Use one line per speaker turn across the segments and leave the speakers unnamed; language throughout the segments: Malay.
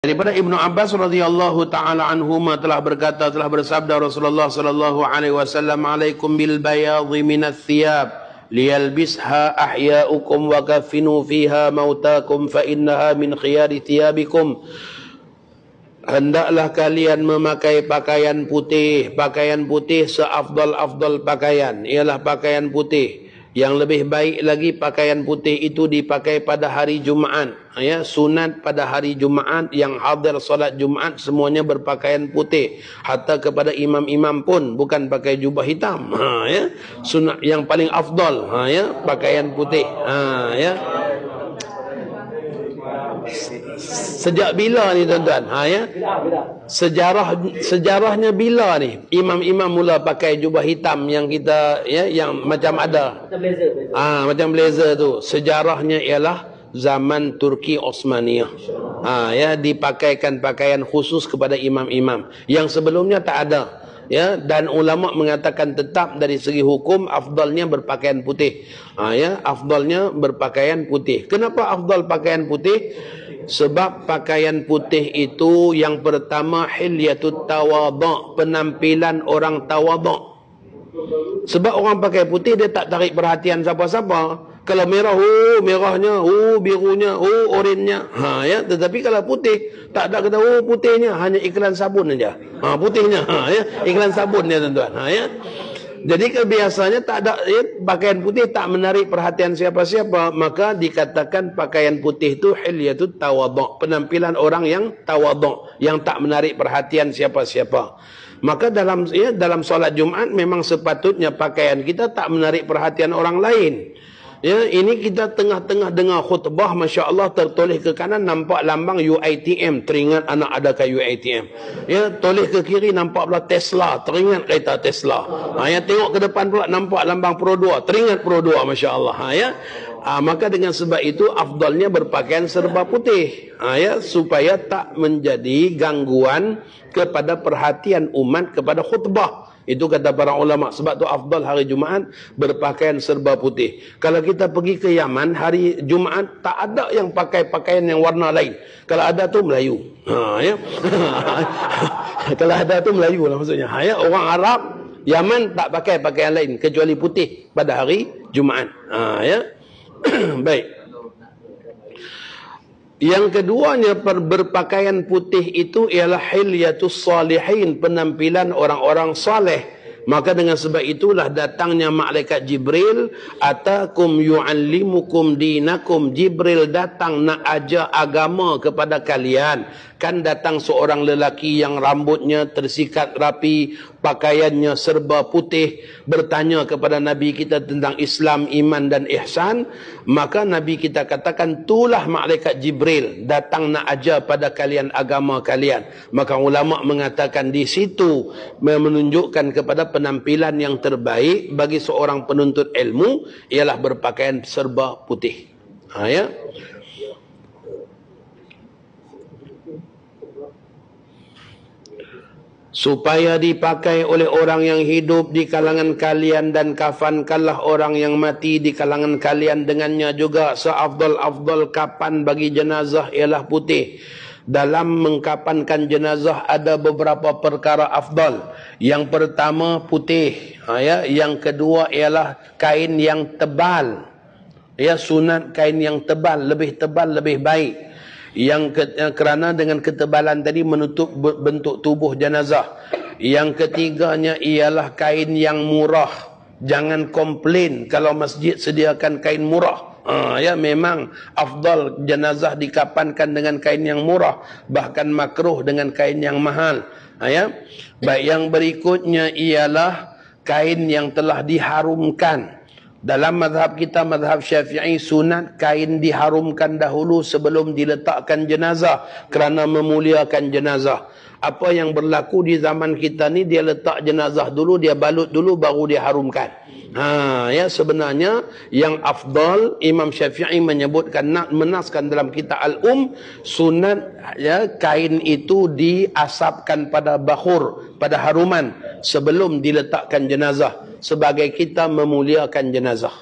Daripada Ibnu Abbas radhiyallahu taala anhuma telah berkata, telah bersabda Rasulullah sallallahu alaihi wasallam, "Alaikum bil bayadhi minats thiyab liyalbisha ahya'ukum wa kafinu fiha mautakum fa innaha min khiyari thiyabikum." Hendaklah kalian memakai pakaian putih. Pakaian putih seafdal-afdal pakaian ialah pakaian putih. Yang lebih baik lagi pakaian putih itu dipakai pada hari Jumaat. Ya, sunat pada hari Jumaat, yang hadir solat Jumaat semuanya berpakaian putih. Hatta kepada imam-imam pun bukan pakai jubah hitam. Ya, sunat yang paling afdal. Ya, pakaian putih. Ya. Sejak bila ni tuan-tuan? Ya. Sejarahnya bila ni imam-imam mula pakai jubah hitam yang kita yang macam ada macam blazer tu? Sejarahnya ialah zaman Turki Osmaniyah. Ya, dipakaikan pakaian khusus kepada imam-imam yang sebelumnya tak ada. Ya, dan ulama mengatakan tetap dari segi hukum afdalnya berpakaian putih. Ya, afdalnya berpakaian putih. Kenapa afdal pakaian putih? Sebab pakaian putih itu yang pertama hilyatut tawadhu', penampilan orang tawadhu'. Sebab orang pakai putih dia tak tarik perhatian siapa-siapa. Kalau merah, merahnya, birunya, orennya. Ya, tetapi kalau putih tak ada kata putihnya, hanya iklan sabun saja. Putihnya, ya, iklan sabun dia tuan-tuan. Ya. Jadi kebiasaannya tak ada pakaian putih tak menarik perhatian siapa-siapa, maka dikatakan pakaian putih itu hilyatut tawadhu', penampilan orang yang tawadhu', yang tak menarik perhatian siapa-siapa. Maka dalam solat Jumaat memang sepatutnya pakaian kita tak menarik perhatian orang lain. Ya, ini kita tengah-tengah dengar khutbah, Masya Allah, tertoleh ke kanan nampak lambang UiTM, teringat anak adakah UiTM. Ya, toleh ke kiri nampak pula Tesla, teringat kereta Tesla. Ya, tengok ke depan pula nampak lambang Pro 2, teringat Pro 2, Masya Allah. Ya. Maka dengan sebab itu afdalnya berpakaian serba putih. Ya, supaya tak menjadi gangguan kepada perhatian umat kepada khutbah. Itu kata para ulama. Sebab tu afdal hari Jumaat berpakaian serba putih. Kalau kita pergi ke Yaman hari Jumaat tak ada yang pakai pakaian yang warna lain. Kalau ada tu Melayu. Ya. Kalau ada tu Melayu lah maksudnya. Ya. Orang Arab Yaman tak pakai pakaian lain kecuali putih pada hari Jumaat. Ya. Baik. Yang keduanya berpakaian putih itu ialah hilyatus salihin, penampilan orang-orang saleh. Maka dengan sebab itulah datangnya malaikat Jibril, atakum yu'allimukum dinakum. Jibril datang nak ajar agama kepada kalian. Kan datang seorang lelaki yang rambutnya tersikat rapi, pakaiannya serba putih, bertanya kepada Nabi kita tentang Islam, iman dan ihsan. Maka Nabi kita katakan, itulah malaikat Jibril datang nak ajar pada kalian agama kalian. Maka ulama mengatakan di situ menunjukkan kepada penampilan yang terbaik bagi seorang penuntut ilmu ialah berpakaian serba putih. Ya. Supaya dipakai oleh orang yang hidup di kalangan kalian, dan kafankanlah orang yang mati di kalangan kalian dengannya juga. Seafdal-afdal kapan bagi jenazah ialah putih. Dalam mengkapankan jenazah ada beberapa perkara afdal. Yang pertama putih. Ya. Yang kedua ialah kain yang tebal. Ya, sunat kain yang tebal, lebih baik. Kerana dengan ketebalan tadi menutup bentuk tubuh jenazah. Yang ketiganya ialah kain yang murah. Jangan komplain kalau masjid sediakan kain murah. Ya, memang afdal jenazah dikapankan dengan kain yang murah, bahkan makruh dengan kain yang mahal. Ya. Baik, yang berikutnya ialah kain yang telah diharumkan. Dalam mazhab kita, mazhab Syafi'i, sunat kain diharumkan dahulu sebelum diletakkan jenazah kerana memuliakan jenazah. Apa yang berlaku di zaman kita ni, dia letak jenazah dulu, dia balut dulu, baru dia harumkan. Ya, sebenarnya yang afdal, Imam Syafi'i menyebutkan, menaskan dalam kitab sunat, ya, kain itu diasapkan pada bakhur, pada haruman sebelum diletakkan jenazah, sebagai kita memuliakan jenazah.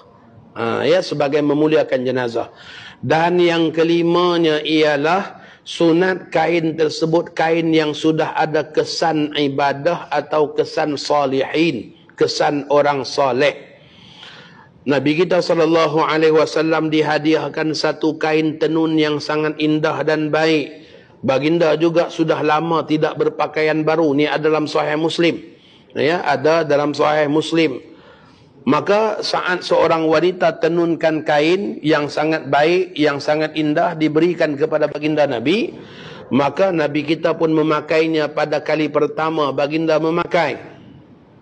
Ya, sebagai memuliakan jenazah. Dan yang kelimanya ialah sunat kain tersebut kain yang sudah ada kesan ibadah atau kesan salihin, kesan orang soleh. Nabi kita SAW dihadiahkan satu kain tenun yang sangat indah dan baik. Baginda juga sudah lama tidak berpakaian baru. Ini ada dalam Sahih Muslim. Ya, ada dalam Sahih Muslim. Maka saat seorang wanita tenunkan kain yang sangat baik, yang sangat indah diberikan kepada baginda Nabi, maka Nabi kita pun memakainya pada kali pertama baginda memakai.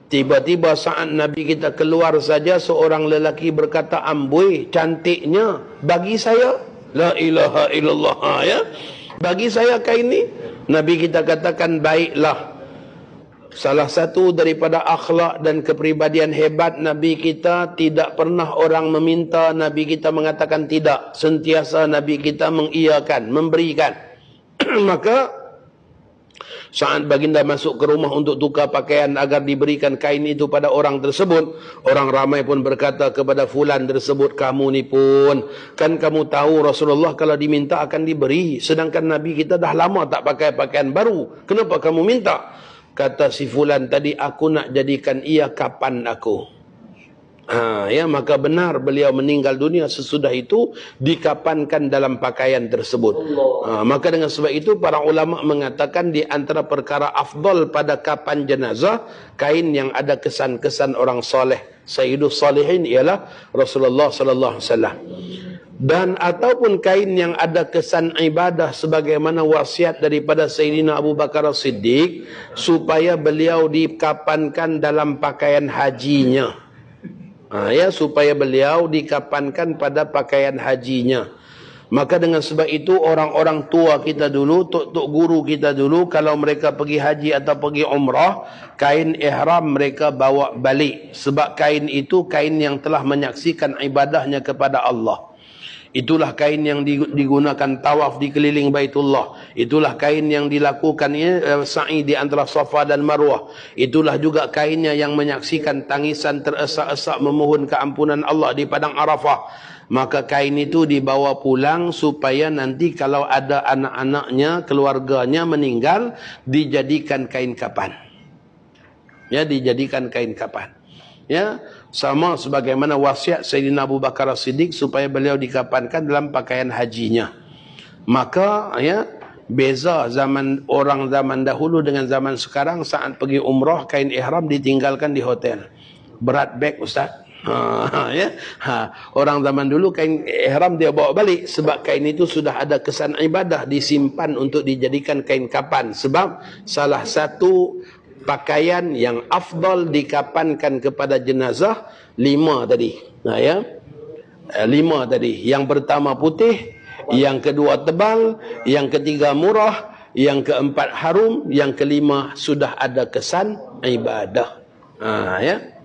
Tiba-tiba saat Nabi kita keluar saja, seorang lelaki berkata, amboi cantiknya, bagi saya. La ilaha illallah, ya. Bagi saya kain ini. Nabi kita katakan, baiklah. Salah satu daripada akhlak dan kepribadian hebat Nabi kita, tidak pernah orang meminta, Nabi kita mengatakan tidak. Sentiasa Nabi kita mengiyakan, memberikan. Maka saat baginda masuk ke rumah untuk tukar pakaian agar diberikan kain itu pada orang tersebut, orang ramai pun berkata kepada fulan tersebut, kamu ni pun, kan kamu tahu Rasulullah kalau diminta akan diberi, sedangkan Nabi kita dah lama tak pakai pakaian baru, kenapa kamu minta? Kata si fulan tadi, aku nak jadikan ia kapan aku. Ya, maka benar beliau meninggal dunia, sesudah itu dikapankan dalam pakaian tersebut. Maka dengan sebab itu para ulama mengatakan di antara perkara afdal pada kapan jenazah, kain yang ada kesan-kesan orang soleh. Sayyidus Salihin ialah Rasulullah sallallahu alaihi wasallam. Dan ataupun kain yang ada kesan ibadah sebagaimana wasiat daripada Sayyidina Abu Bakar As-Siddiq, supaya beliau dikapankan dalam pakaian hajinya. Ya, supaya beliau dikapankan pada pakaian hajinya. Maka dengan sebab itu orang-orang tua kita dulu, tok-tok guru kita dulu, kalau mereka pergi haji atau pergi umrah, kain ihram mereka bawa balik. Sebab kain itu kain yang telah menyaksikan ibadahnya kepada Allah. Itulah kain yang digunakan tawaf di keliling Baitullah. Itulah kain yang dilakukan sa'i di antara Safa dan Marwah. Itulah juga kainnya yang menyaksikan tangisan teresak-esak memohon keampunan Allah di padang Arafah. Maka kain itu dibawa pulang supaya nanti kalau ada anak-anaknya, keluarganya meninggal, dijadikan kain kapan. Ya, dijadikan kain kapan. Ya, sama sebagaimana wasiat Sayyidina Abu Bakar As-Siddiq supaya beliau dikapankan dalam pakaian hajinya. Maka ya, beza zaman orang zaman dahulu dengan zaman sekarang, saat pergi umrah kain ihram ditinggalkan di hotel. Berat beg ustaz. Orang zaman dulu kain ihram dia bawa balik sebab kain itu sudah ada kesan ibadah, disimpan untuk dijadikan kain kapan. Sebab salah satu pakaian yang afdal dikapankan kepada jenazah 5 tadi. Ya. 5 tadi. Yang pertama putih, yang kedua tebal, yang ketiga murah, yang keempat harum, yang kelima sudah ada kesan ibadah. Ya.